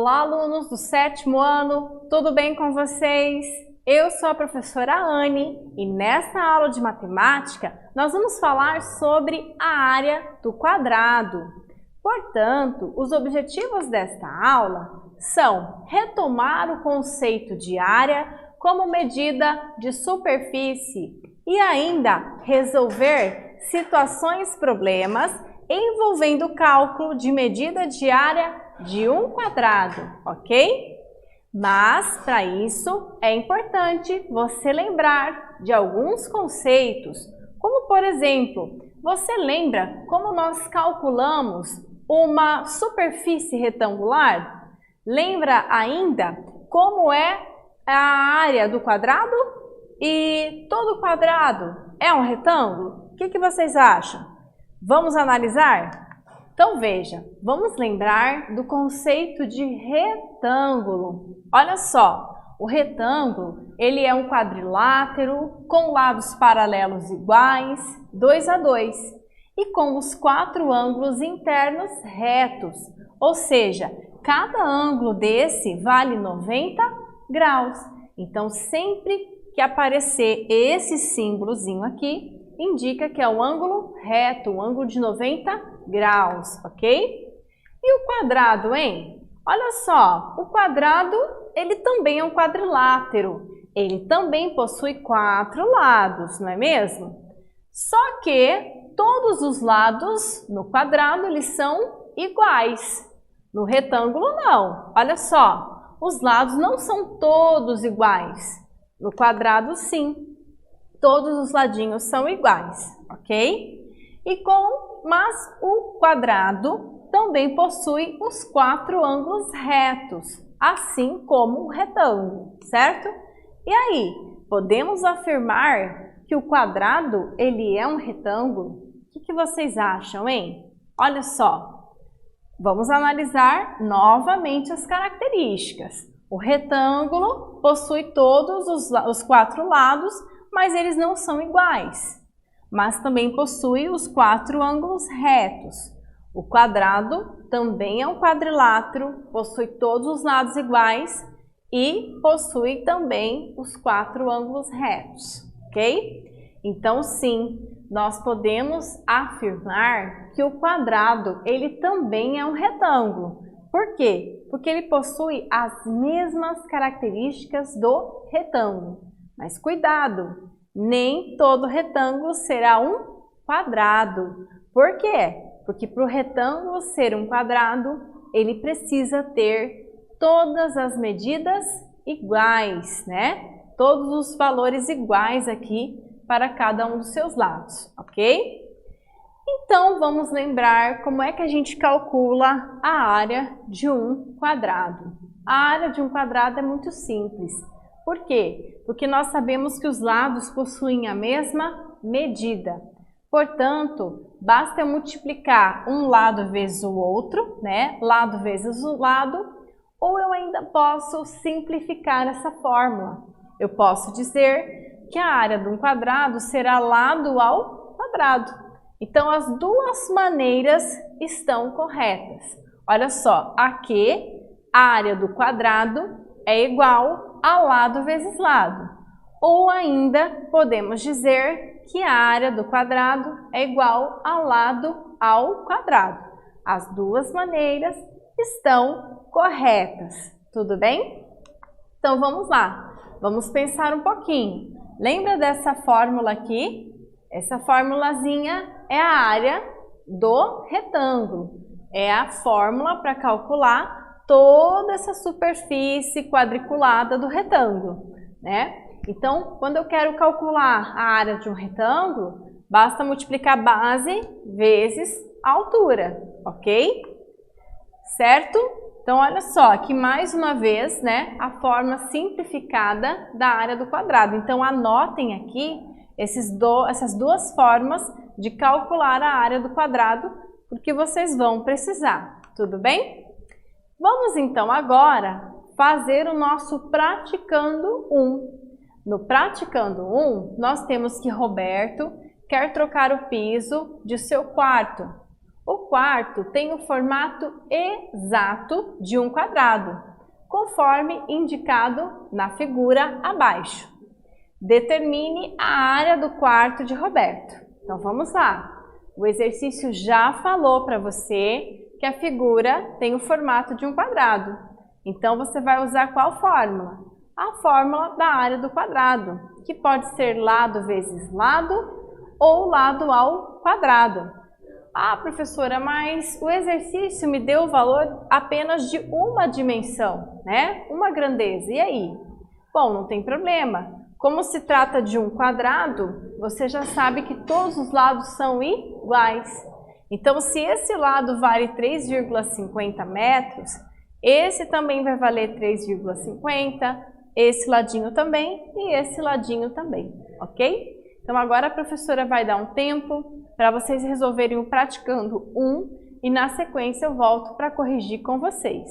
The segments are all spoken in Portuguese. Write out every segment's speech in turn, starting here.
Olá, alunos do 7º ano, tudo bem com vocês? Eu sou a professora Anne e nesta aula de matemática nós vamos falar sobre a área do quadrado. Portanto, os objetivos desta aula são retomar o conceito de área como medida de superfície e ainda resolver problemas envolvendo o cálculo de medida de área de um quadrado, ok? Mas, para isso, é importante você lembrar de alguns conceitos, como, por exemplo, você lembra como nós calculamos uma superfície retangular? Lembra ainda como é a área do quadrado? E todo quadrado é um retângulo? O que vocês acham? Vamos analisar? Então veja, vamos lembrar do conceito de retângulo. Olha só, o retângulo ele é um quadrilátero com lados paralelos iguais, 2 a 2, e com os 4 ângulos internos retos, ou seja, cada ângulo desse vale 90 graus. Então sempre que aparecer esse símbolozinho aqui, indica que é um ângulo reto, um ângulo de 90 graus, ok? E o quadrado, hein? Olha só, o quadrado, ele também é um quadrilátero. Ele também possui 4 lados, não é mesmo? Só que todos os lados no quadrado, eles são iguais. No retângulo, não. Olha só, os lados não são todos iguais. No quadrado, sim. Todos os ladinhos são iguais, ok? Mas o quadrado também possui os 4 ângulos retos, assim como o retângulo, certo? E aí, podemos afirmar que o quadrado ele é um retângulo? O que vocês acham, hein? Olha só, vamos analisar novamente as características. O retângulo possui todos os 4 lados, mas eles não são iguais. Mas também possui os 4 ângulos retos. O quadrado também é um quadrilátero, possui todos os lados iguais e possui também os 4 ângulos retos, ok? Então sim, nós podemos afirmar que o quadrado ele também é um retângulo. Por quê? Porque ele possui as mesmas características do retângulo. Mas cuidado, nem todo retângulo será um quadrado. Por quê? Porque para o retângulo ser um quadrado, ele precisa ter todas as medidas iguais, né? Todos os valores iguais aqui para cada um dos seus lados, ok? Então, vamos lembrar como é que a gente calcula a área de um quadrado. A área de um quadrado é muito simples. Por quê? Porque nós sabemos que os lados possuem a mesma medida. Portanto, basta eu multiplicar um lado vezes o outro, né? Lado vezes o lado, ou eu ainda posso simplificar essa fórmula. Eu posso dizer que a área de um quadrado será lado ao quadrado. Então, as duas maneiras estão corretas. Olha só, aqui a área do quadrado é igual a lado vezes lado. Ou ainda podemos dizer que a área do quadrado é igual a lado ao quadrado. As duas maneiras estão corretas, tudo bem? Então vamos lá, vamos pensar um pouquinho. Lembra dessa fórmula aqui? Essa formulazinha é a área do retângulo. É a fórmula para calcular toda essa superfície quadriculada do retângulo, né? Então, quando eu quero calcular a área de um retângulo, basta multiplicar base vezes a altura, ok? Certo? Então, olha só, aqui mais uma vez, né, a forma simplificada da área do quadrado. Então, anotem aqui essas duas formas de calcular a área do quadrado, porque vocês vão precisar, tudo bem? Vamos então agora fazer o nosso praticando 1. No praticando 1, nós temos que Roberto quer trocar o piso de seu quarto. O quarto tem o formato exato de um quadrado, conforme indicado na figura abaixo. Determine a área do quarto de Roberto. Então vamos lá. O exercício já falou para você que a figura tem o formato de um quadrado. Então você vai usar qual fórmula? A fórmula da área do quadrado, que pode ser lado vezes lado ou lado ao quadrado. Ah, professora, mas o exercício me deu o valor apenas de uma dimensão, né? Uma grandeza. E aí? Bom, não tem problema. Como se trata de um quadrado, você já sabe que todos os lados são iguais. Então, se esse lado vale 3,50 metros, esse também vai valer 3,50, esse ladinho também e esse ladinho também, ok? Então, agora a professora vai dar um tempo para vocês resolverem o praticando 1 e na sequência eu volto para corrigir com vocês.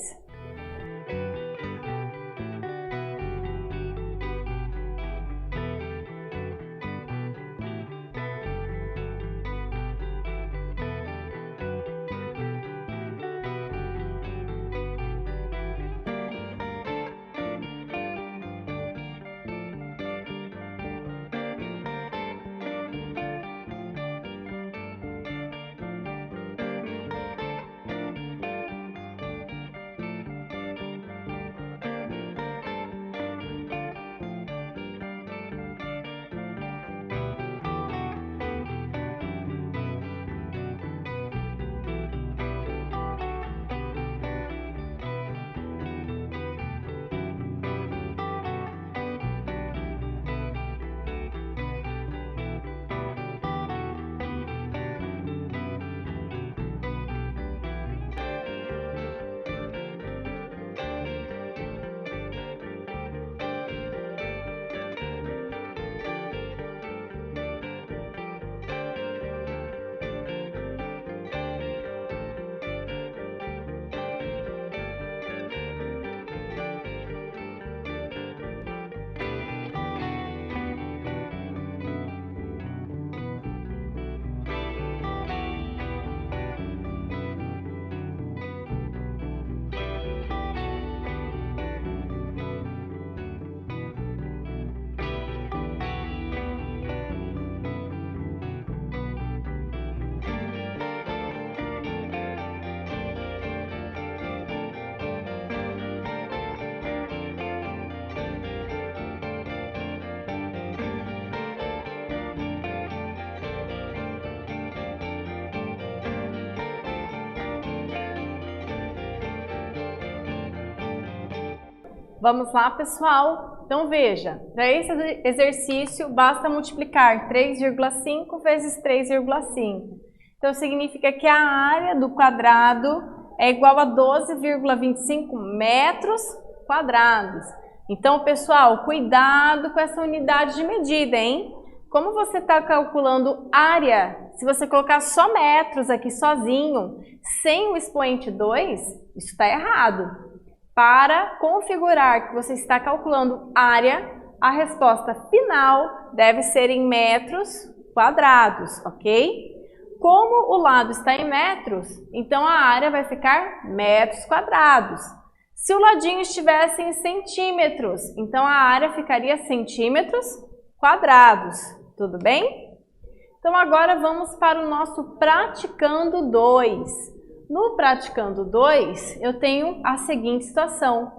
Vamos lá, pessoal? Então veja, para esse exercício basta multiplicar 3,5 vezes 3,5. Então significa que a área do quadrado é igual a 12,25 metros quadrados. Então, pessoal, cuidado com essa unidade de medida, hein? Como você está calculando área, se você colocar só metros aqui sozinho, sem o expoente 2, isso está errado. Para configurar que você está calculando área, a resposta final deve ser em metros quadrados, ok? Como o lado está em metros, então a área vai ficar metros quadrados. Se o ladinho estivesse em centímetros, então a área ficaria centímetros quadrados, tudo bem? Então agora vamos para o nosso praticando 2. No praticando 2, eu tenho a seguinte situação.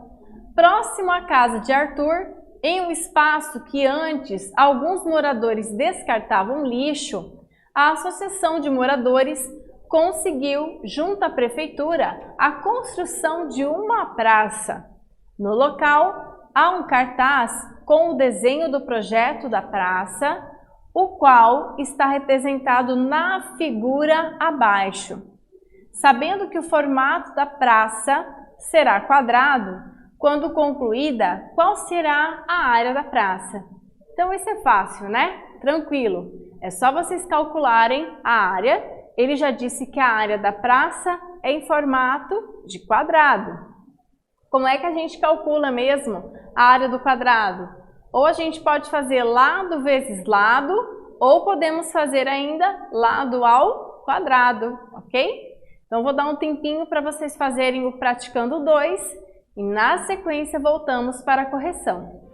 Próximo à casa de Arthur, em um espaço que antes alguns moradores descartavam lixo, a Associação de Moradores conseguiu, junto à Prefeitura, a construção de uma praça. No local, há um cartaz com o desenho do projeto da praça, o qual está representado na figura abaixo. Sabendo que o formato da praça será quadrado, quando concluída, qual será a área da praça? Então isso é fácil, né? Tranquilo. É só vocês calcularem a área. Ele já disse que a área da praça é em formato de quadrado. Como é que a gente calcula mesmo a área do quadrado? Ou a gente pode fazer lado vezes lado, ou podemos fazer ainda lado ao quadrado, ok? Então, vou dar um tempinho para vocês fazerem o praticando 2 e, na sequência, voltamos para a correção.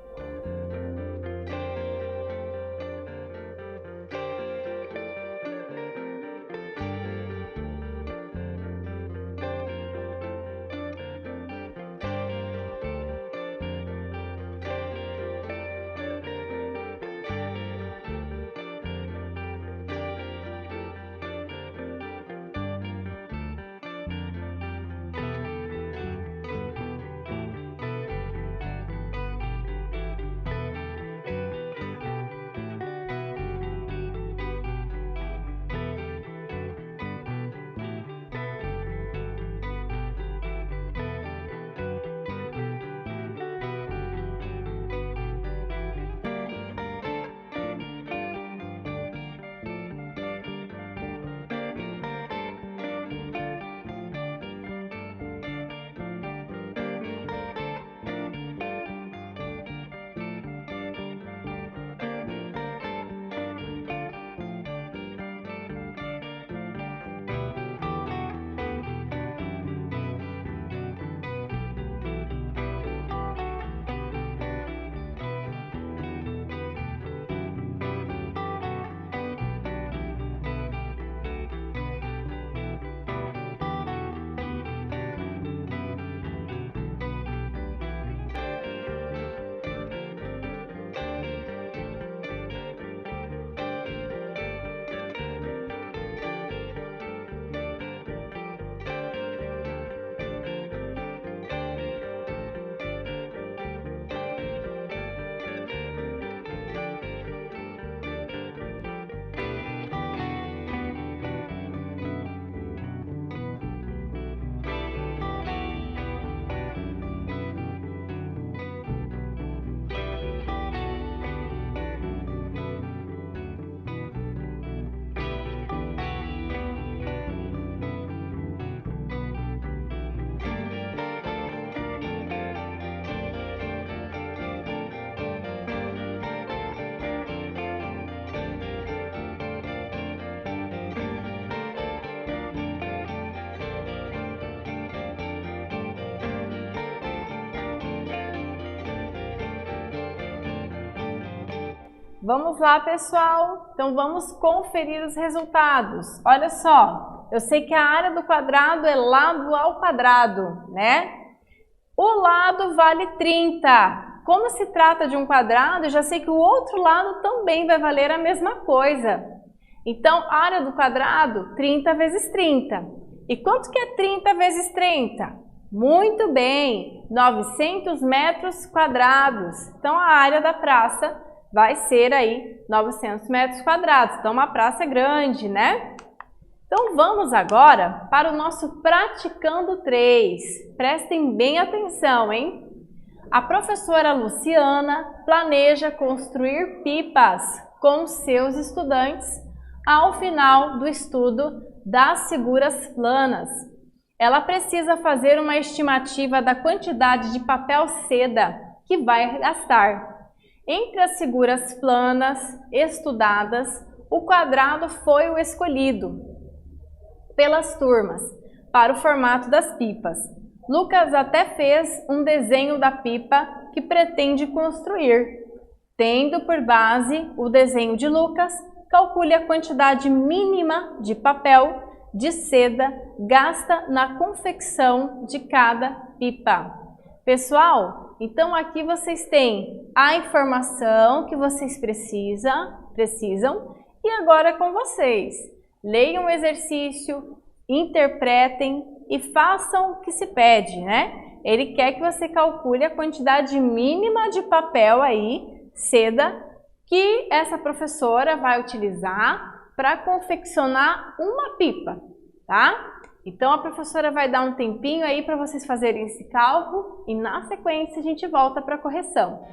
Vamos lá, pessoal? Então, vamos conferir os resultados. Olha só, eu sei que a área do quadrado é lado ao quadrado, né? O lado vale 30. Como se trata de um quadrado, eu já sei que o outro lado também vai valer a mesma coisa. Então, a área do quadrado, 30 vezes 30. E quanto que é 30 vezes 30? Muito bem, 900 metros quadrados. Então, a área da praça vai ser aí 900 metros quadrados. Então, uma praça grande, né? Então, vamos agora para o nosso praticando 3. Prestem bem atenção, hein? A professora Luciana planeja construir pipas com seus estudantes ao final do estudo das figuras planas. Ela precisa fazer uma estimativa da quantidade de papel seda que vai gastar. Entre as figuras planas estudadas, o quadrado foi o escolhido pelas turmas para o formato das pipas. Lucas até fez um desenho da pipa que pretende construir. Tendo por base o desenho de Lucas, calcule a quantidade mínima de papel de seda gasta na confecção de cada pipa. Pessoal, então aqui vocês têm a informação que vocês precisam e agora é com vocês. Leiam o exercício, interpretem e façam o que se pede, né? Ele quer que você calcule a quantidade mínima de papel aí, seda, que essa professora vai utilizar para confeccionar uma pipa, tá? Então, a professora vai dar um tempinho aí para vocês fazerem esse cálculo e, na sequência, a gente volta para a correção.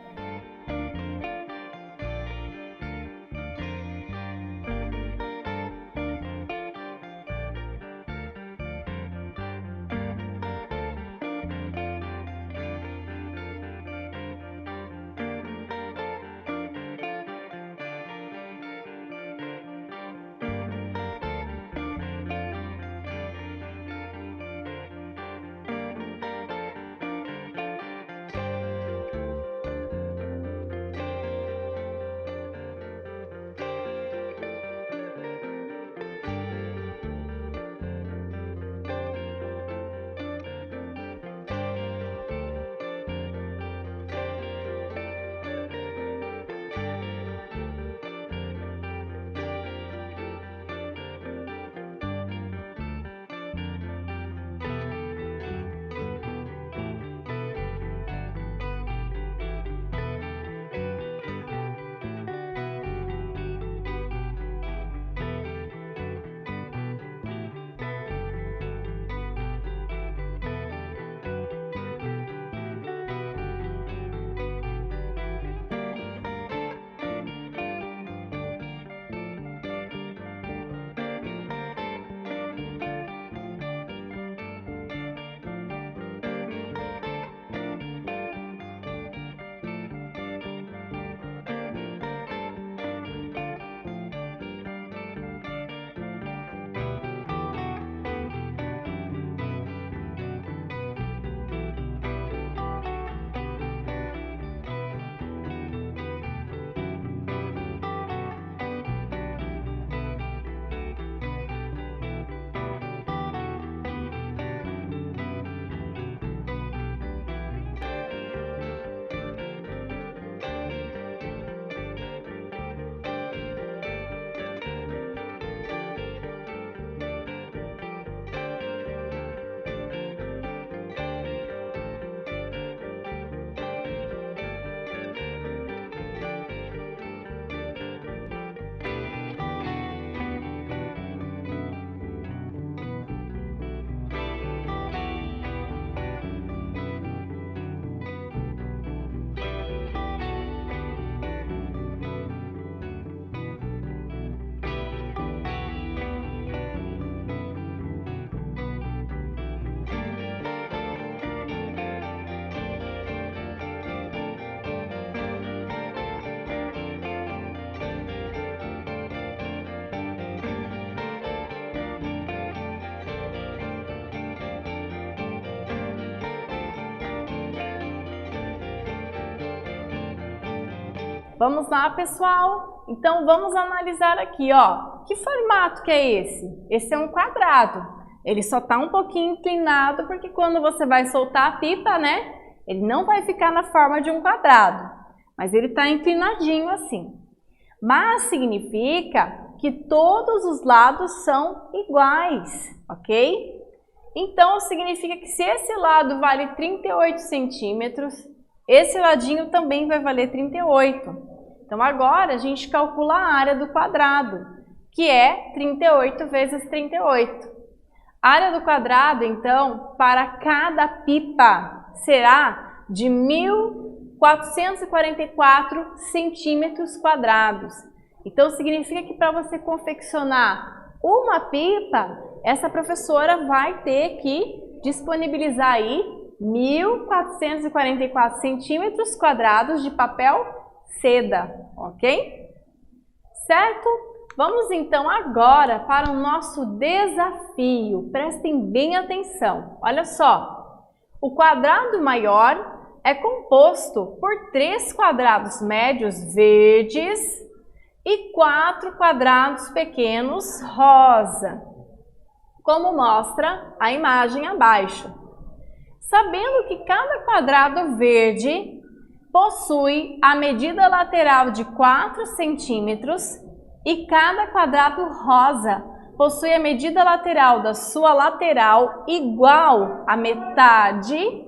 Vamos lá, pessoal? Então, vamos analisar aqui, ó. Que formato que é esse? Esse é um quadrado. Ele só está um pouquinho inclinado, porque quando você vai soltar a pipa, né? Ele não vai ficar na forma de um quadrado, mas ele está inclinadinho assim. Mas significa que todos os lados são iguais, ok? Então, significa que se esse lado vale 38 centímetros, esse ladinho também vai valer 38. Então, agora a gente calcula a área do quadrado, que é 38 vezes 38. A área do quadrado, então, para cada pipa será de 1.444 centímetros quadrados. Então, significa que para você confeccionar uma pipa, essa professora vai ter que disponibilizar aí 1.444 centímetros quadrados de papel seda, ok? Certo? Vamos então agora para o nosso desafio. Prestem bem atenção. Olha só, o quadrado maior é composto por 3 quadrados médios verdes e 4 quadrados pequenos rosa, como mostra a imagem abaixo. Sabendo que cada quadrado verde possui a medida lateral de 4 centímetros e cada quadrado rosa possui a medida lateral da sua lateral igual à metade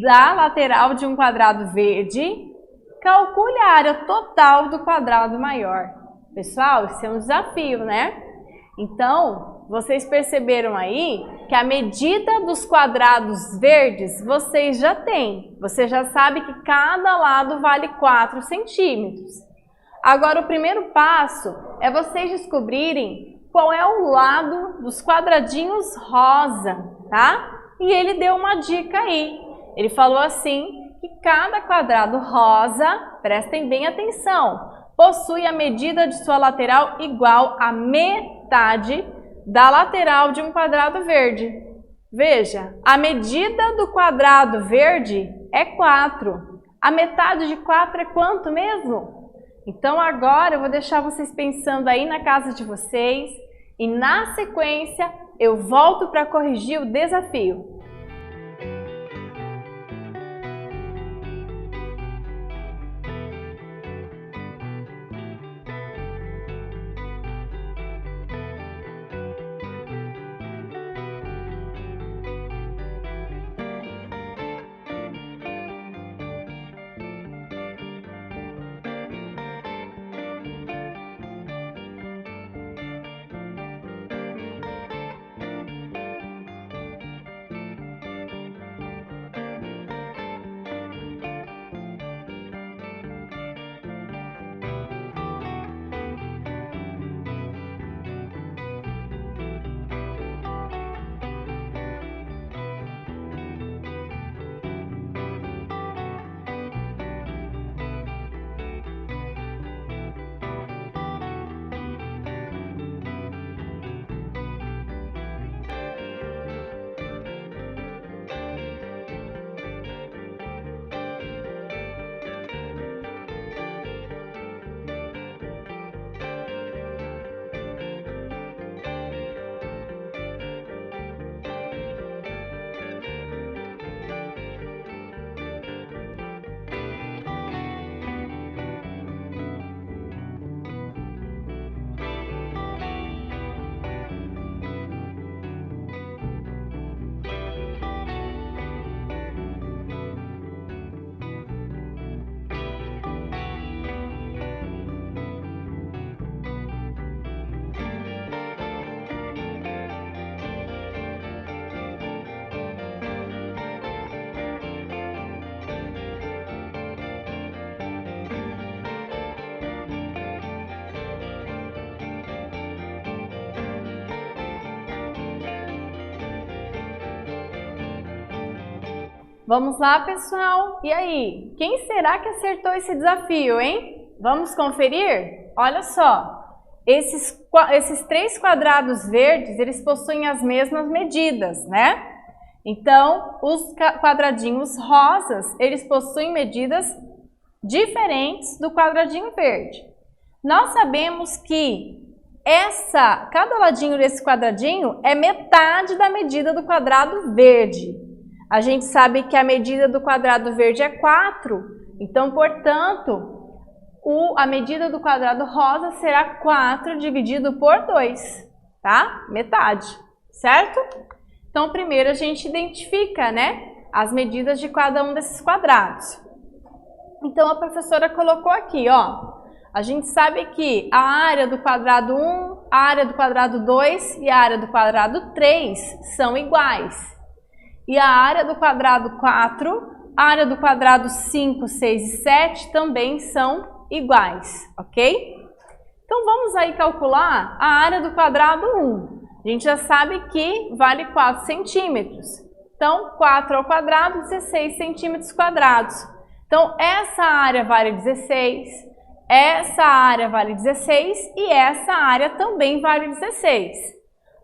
da lateral de um quadrado verde, calcule a área total do quadrado maior. Pessoal, isso é um desafio, né? Então, vocês perceberam aí que a medida dos quadrados verdes vocês já têm. Você já sabe que cada lado vale 4 centímetros. Agora, o primeiro passo é vocês descobrirem qual é o lado dos quadradinhos rosa, tá? E ele deu uma dica aí. Ele falou assim que cada quadrado rosa, prestem bem atenção, possui a medida de sua lateral igual à metade da lateral de um quadrado verde. Veja, a medida do quadrado verde é 4. A metade de 4 é quanto mesmo? Então agora eu vou deixar vocês pensando aí na casa de vocês e na sequência eu volto para corrigir o desafio. Vamos lá, pessoal? E aí, quem será que acertou esse desafio, hein? Vamos conferir? Olha só, esses 3 quadrados verdes, eles possuem as mesmas medidas, né? Então, os quadradinhos rosas, eles possuem medidas diferentes do quadradinho verde. Nós sabemos que cada ladinho desse quadradinho é metade da medida do quadrado verde. A gente sabe que a medida do quadrado verde é 4, então, portanto, a medida do quadrado rosa será 4 dividido por 2, tá? Metade, certo? Então, primeiro a gente identifica, né, as medidas de cada um desses quadrados. Então, a professora colocou aqui, ó. A gente sabe que a área do quadrado 1, a área do quadrado 2 e a área do quadrado 3 são iguais. E a área do quadrado 4, a área do quadrado 5, 6 e 7 também são iguais, ok? Então, vamos aí calcular a área do quadrado 1. A gente já sabe que vale 4 centímetros. Então, 4 ao quadrado, 16 centímetros quadrados. Então, essa área vale 16. Essa área vale 16 e essa área também vale 16.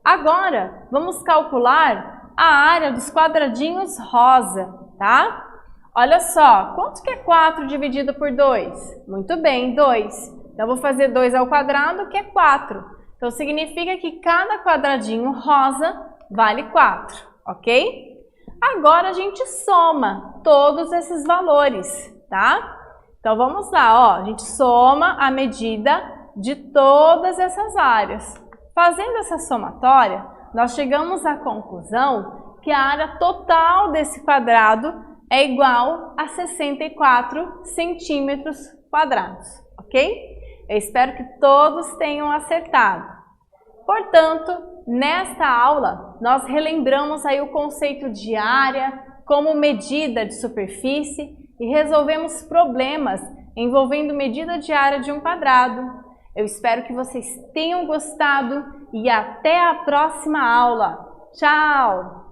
Agora, vamos calcular a área dos quadradinhos rosa, tá? Olha só, quanto que é 4 dividido por 2? Muito bem, 2. Então, eu vou fazer 2 ao quadrado, que é 4. Então, significa que cada quadradinho rosa vale 4, ok? Agora, a gente soma todos esses valores, tá? Então, vamos lá, ó, a gente soma a medida de todas essas áreas. Fazendo essa somatória, nós chegamos à conclusão que a área total desse quadrado é igual a 64 centímetros quadrados, ok? Eu espero que todos tenham acertado. Portanto, nesta aula, nós relembramos aí o conceito de área como medida de superfície e resolvemos problemas envolvendo medida de área de um quadrado. Eu espero que vocês tenham gostado e até a próxima aula. Tchau!